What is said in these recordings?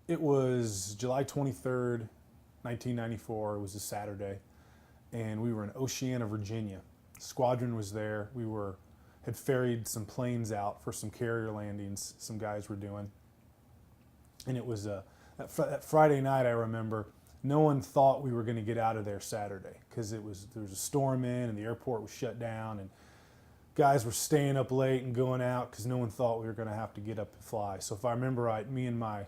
It was July 23rd, 1994. It was a Saturday, and we were in Oceana, Virginia. Squadron was there. Had ferried some planes out for some carrier landings some guys were doing. And it was that Friday night, I remember, no one thought we were going to get out of there Saturday because there was a storm in and the airport was shut down, and guys were staying up late and going out because no one thought we were going to have to get up and fly. So if I remember right, me and my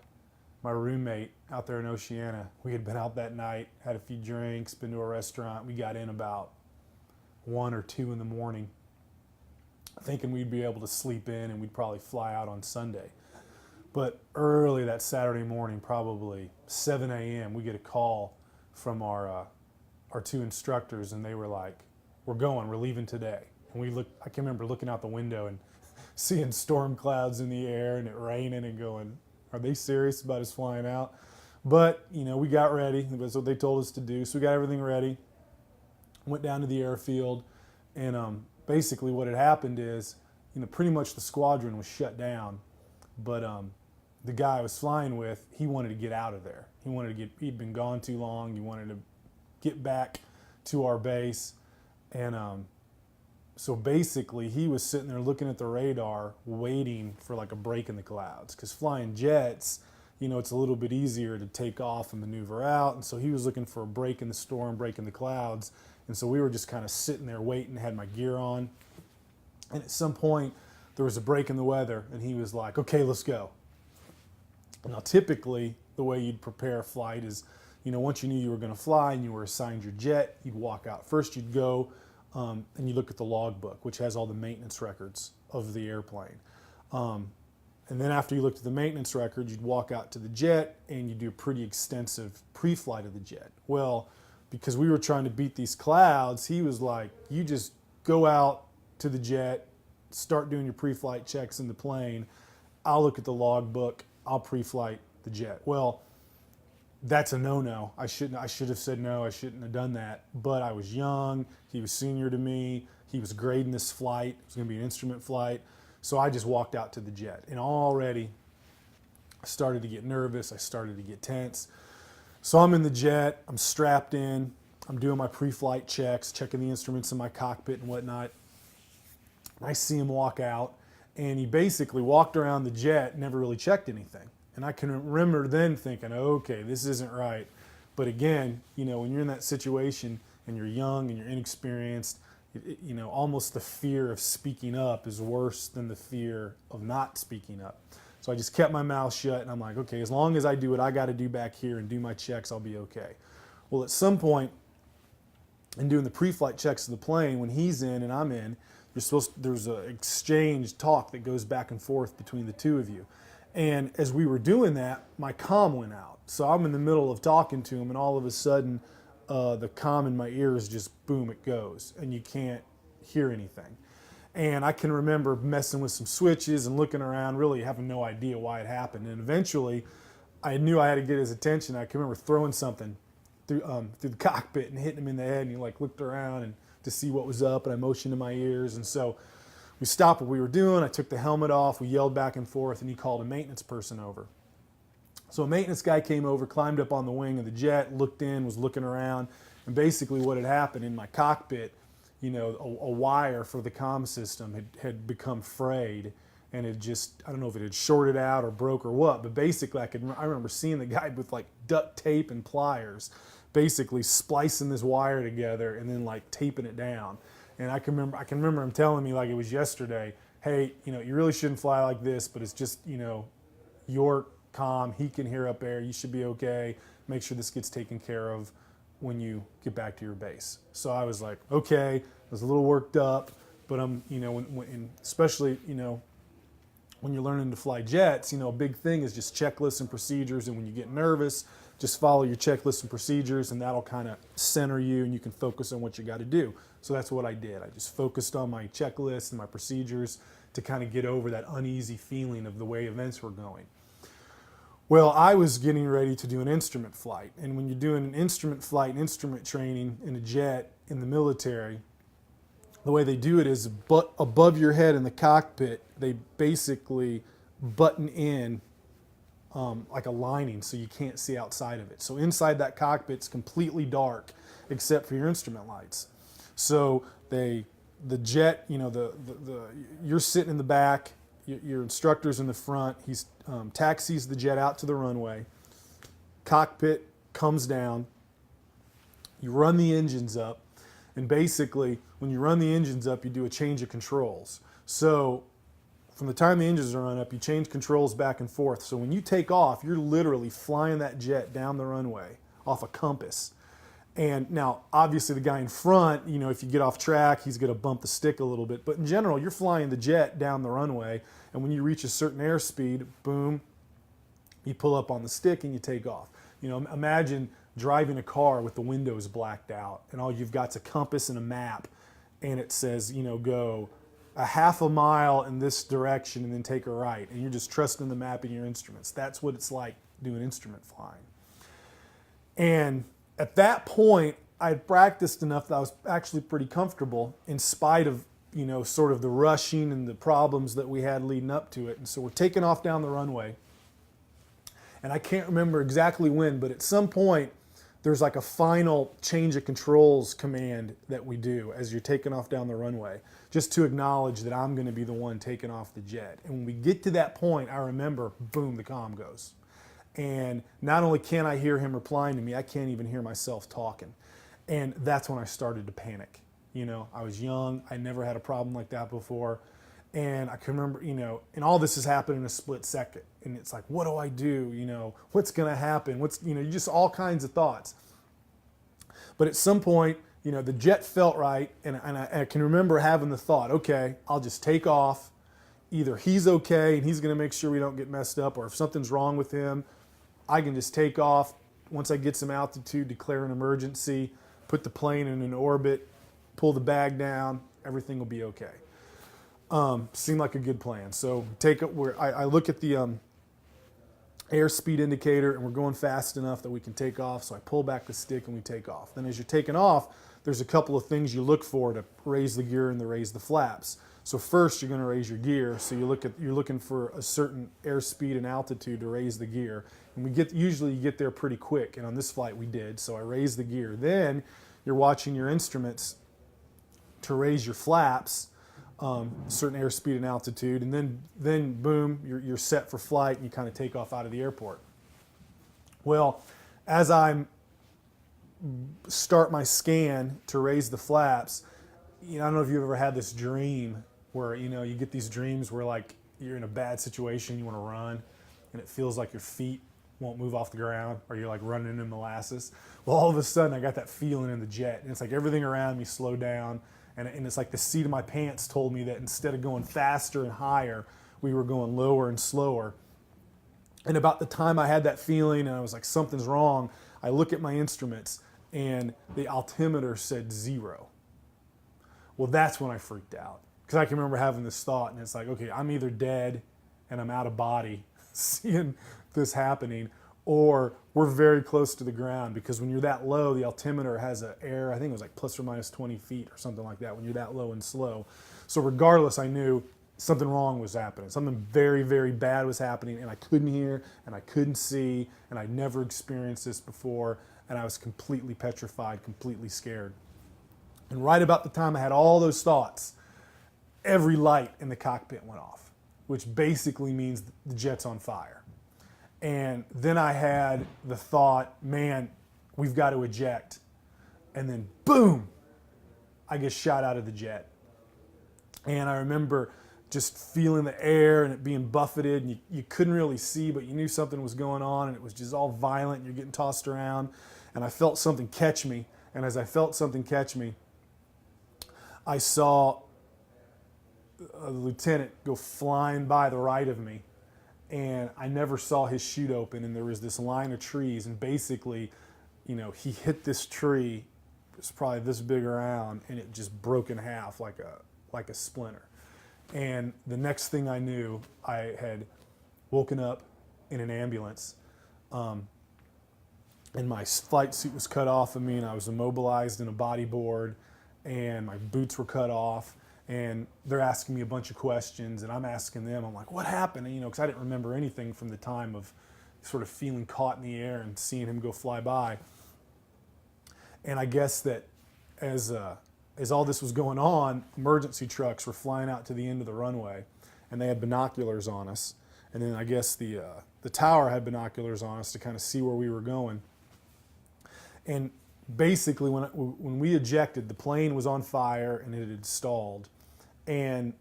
roommate out there in Oceana, we had been out that night, had a few drinks, been to a restaurant. We got in about 1 or 2 in the morning, thinking we'd be able to sleep in and we'd probably fly out on Sunday. But early that Saturday morning, probably 7 a.m., we get a call from our 2 instructors, and they were like, "We're going. We're leaving today." And I can remember looking out the window and seeing storm clouds in the air and it raining and going, "Are they serious about us flying out?" But, we got ready. That's what they told us to do. So we got everything ready, went down to the airfield, and basically what had happened is, pretty much the squadron was shut down, but the guy I was flying with, he wanted to get out of there. He'd been gone too long. He wanted to get back to our base. And so basically he was sitting there looking at the radar, waiting for like a break in the clouds. Because flying jets, it's a little bit easier to take off and maneuver out. And so he was looking for a break in the storm, break in the clouds. And so we were just kind of sitting there waiting, had my gear on. And at some point, there was a break in the weather, and he was like, "Okay, let's go." Now, typically, the way you'd prepare a flight is, once you knew you were going to fly and you were assigned your jet, you'd walk out. First, you'd go and you look at the logbook, which has all the maintenance records of the airplane. And then after you looked at the maintenance records, you'd walk out to the jet and you do a pretty extensive pre-flight of the jet. Well, because we were trying to beat these clouds, he was like, "You just go out to the jet, start doing your pre-flight checks in the plane. I'll look at the logbook. I'll pre-flight the jet." Well, that's a no-no. I should have said no. I shouldn't have done that. But I was young. He was senior to me. He was grading this flight. It was going to be an instrument flight. So I just walked out to the jet. And already I started to get nervous. I started to get tense. So I'm in the jet. I'm strapped in. I'm doing my pre-flight checks, checking the instruments in my cockpit and whatnot. I see him walk out. And he basically walked around the jet and never really checked anything. And I can remember then thinking, okay, this isn't right. But again, when you're in that situation and you're young and you're inexperienced, almost the fear of speaking up is worse than the fear of not speaking up. So I just kept my mouth shut, and I'm like, okay, as long as I do what I got to do back here and do my checks, I'll be okay. Well, at some point in doing the pre-flight checks of the plane, when he's in and I'm in, there's an exchange talk that goes back and forth between the two of you. And as we were doing that, my comm went out. So I'm in the middle of talking to him, and all of a sudden, the comm in my ears just, boom, it goes, and you can't hear anything. And I can remember messing with some switches and looking around, really having no idea why it happened. And eventually, I knew I had to get his attention. I can remember throwing something through the cockpit and hitting him in the head, and he looked around and to see what was up, and I motioned to my ears. And so we stopped what we were doing. I took the helmet off. We yelled back and forth, and he called a maintenance person over. So a maintenance guy came over, climbed up on the wing of the jet, looked in, was looking around, and basically what had happened in my cockpit, a wire for the comm system had become frayed, and it just, I don't know if it had shorted out or broke or what, but basically I remember seeing the guy with like duct tape and pliers basically splicing this wire together and then like taping it down. And I can remember him telling me like it was yesterday, "Hey, you really shouldn't fly like this, but it's just, your comm, he can hear up there, you should be okay. Make sure this gets taken care of when you get back to your base." So I was like, okay, I was a little worked up, but I'm, especially, when you're learning to fly jets, a big thing is just checklists and procedures. And when you get nervous, just follow your checklists and procedures, and that'll kind of center you, and you can focus on what you got to do. So that's what I did. I just focused on my checklist and my procedures to kind of get over that uneasy feeling of the way events were going. Well, I was getting ready to do an instrument flight. And when you're doing an instrument flight and instrument training in a jet in the military, the way they do it is above your head in the cockpit, they basically button in like a lining, so you can't see outside of it. So inside that cockpit's completely dark except for your instrument lights. So the jet, you're sitting in the back, your instructor's in the front. He taxis the jet out to the runway. Cockpit comes down. You run the engines up, and basically, when you run the engines up, you do a change of controls. So from the time the engines are run up, you change controls back and forth. So when you take off, you're literally flying that jet down the runway off a compass. And now, obviously, the guy in front, if you get off track, he's going to bump the stick a little bit. But in general, you're flying the jet down the runway, and when you reach a certain airspeed, boom, you pull up on the stick and you take off. Imagine driving a car with the windows blacked out, and all you've got's a compass and a map, and it says, go a half a mile in this direction and then take a right, and you're just trusting the map and your instruments. That's what it's like doing instrument flying. And at that point, I had practiced enough that I was actually pretty comfortable in spite of, sort of the rushing and the problems that we had leading up to it. And so we're taking off down the runway, and I can't remember exactly when, but at some point, there's like a final change of controls command that we do as you're taking off down the runway, just to acknowledge that I'm going to be the one taking off the jet. And when we get to that point, I remember, boom, the comm goes. And not only can I hear him replying to me, I can't even hear myself talking. And that's when I started to panic. I was young. I never had a problem like that before. And I can remember, and all this has happened in a split second. And it's like, what do I do? What's going to happen? Just all kinds of thoughts. But at some point, the jet felt right. And I can remember having the thought, okay, I'll just take off. Either he's okay and he's going to make sure we don't get messed up, or if something's wrong with him, I can just take off. Once I get some altitude, declare an emergency, put the plane in an orbit, pull the bag down, everything will be okay. Seemed like a good plan. So I look at the airspeed indicator, and we're going fast enough that we can take off. So I pull back the stick and we take off. Then as you're taking off, there's a couple of things you look for to raise the gear and to raise the flaps. So first you're going to raise your gear. So you're looking for a certain airspeed and altitude to raise the gear. And usually you get there pretty quick. And on this flight we did. So I raised the gear. Then you're watching your instruments to raise your flaps, certain airspeed and altitude, and then boom, you're set for flight, and you kind of take off out of the airport. Well, as I start my scan to raise the flaps, I don't know if you've ever had this dream where you get these dreams where like you're in a bad situation, you want to run, and it feels like your feet won't move off the ground, or you're like running in molasses. Well, all of a sudden I got that feeling in the jet, and it's like everything around me slowed down. And it's like the seat of my pants told me that instead of going faster and higher, we were going lower and slower. And about the time I had that feeling and I was like, something's wrong, I look at my instruments and the altimeter said 0. Well, that's when I freaked out. Because I can remember having this thought, and it's like, okay, I'm either dead and I'm out of body seeing this happening, or we're very close to the ground, because when you're that low, the altimeter has an error. I think it was like plus or minus 20 feet or something like that when you're that low and slow. So regardless, I knew something wrong was happening. Something very, very bad was happening, and I couldn't hear and I couldn't see, and I'd never experienced this before, and I was completely petrified, completely scared. And right about the time I had all those thoughts, every light in the cockpit went off, which basically means the jet's on fire. And then I had the thought, man, we've got to eject. And then boom, I get shot out of the jet. And I remember just feeling the air and it being buffeted, and you couldn't really see, but you knew something was going on, and it was just all violent, and you're getting tossed around. And I felt something catch me. And as I felt something catch me, I saw a lieutenant go flying by the right of me. And I never saw his chute open, and there was this line of trees, and basically, he hit this tree. It was probably this big around, and it just broke in half like a splinter. And the next thing I knew, I had woken up in an ambulance, and my flight suit was cut off of me, and I was immobilized in a bodyboard, and my boots were cut off. And they're asking me a bunch of questions, and I'm asking them, I'm like, what happened? Because I didn't remember anything from the time of sort of feeling caught in the air and seeing him go fly by. And I guess that as all this was going on, emergency trucks were flying out to the end of the runway, and they had binoculars on us. And then I guess the tower had binoculars on us to kind of see where we were going. And basically, when we ejected, the plane was on fire and it had stalled. And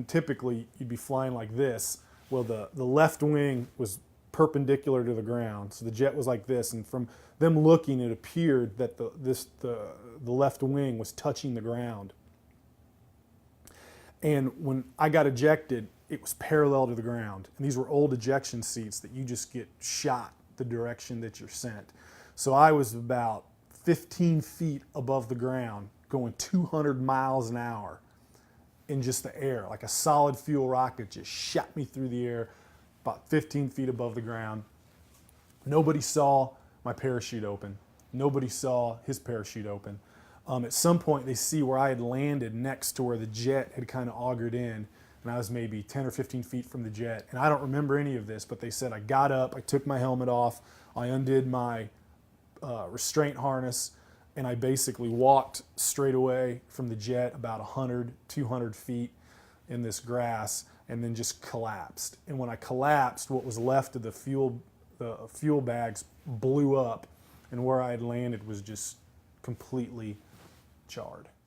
typically you'd be flying like this. Well, the left wing was perpendicular to the ground, so the jet was like this. And from them looking, it appeared that the left wing was touching the ground. And when I got ejected, it was parallel to the ground. And these were old ejection seats that you just get shot the direction that you're sent. So I was about 15 feet above the ground, going 200 miles an hour in just the air. Like a solid fuel rocket just shot me through the air about 15 feet above the ground. Nobody saw my parachute open. Nobody saw his parachute open. At some point, they see where I had landed next to where the jet had kind of augured in, and I was maybe 10 or 15 feet from the jet. And I don't remember any of this, but they said I got up, I took my helmet off, I undid my restraint harness, and I basically walked straight away from the jet about 100, 200 feet in this grass, and then just collapsed. And when I collapsed, what was left of the fuel bags blew up, and where I had landed was just completely charred.